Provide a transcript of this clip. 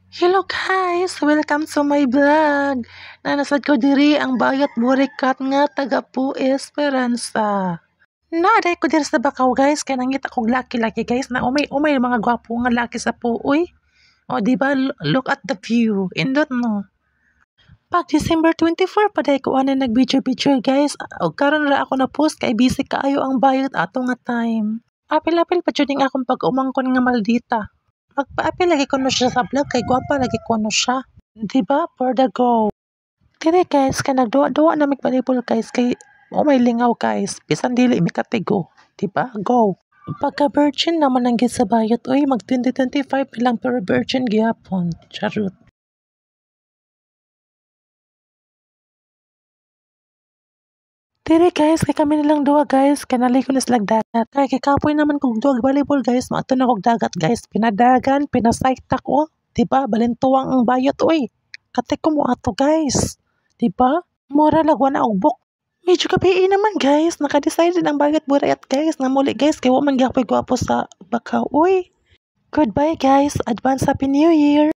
Hello guys! Welcome to my vlog! Nanasad ko diri ang bayat burikat nga taga Pu Esperanza. Naaday ko diri sa Bakaw guys, kaya nangita kong laki-laki guys na umay mga gwapo nga laki sa Puoy. O diba, look at the view. Indot no. Pag December 24 pa day ko nag-video guys. O karon ra ako na post kay busy kaayo ang bayot ato nga time. Apil-apil pa jud akong pag-umangkon nga maldita. Magpa-apil lagi ko no siya sa vlog kay gwapa lagi ko no siya. Diba? For the go. Dire guys, ka nagduwa-duwa na magbalibol guys kay may lingaw guys. Bisan dili mi katigo. Diba? Go. Pagka virgin naman ang gid sa bayot, uy, mag 2025 bilang pero virgin gihapon. Charot. Dire guys, kay kami nilang duwa guys, kanali ko na silang dagat. Kay kikapoy naman kong duwag volleyball guys, maato na kong dagat guys. Pinadagan, pinasayta ko. Diba? Balintuwang ang bayot, uy. Katik ko mo ato guys. Diba? Mura lagwa na og book. Medyo kapiin naman guys, naka-decide ang bayot burayat guys. Namuli guys, kay wa man gyapoy gwapo sa Bakaw, uy. Goodbye guys, advance happy new year.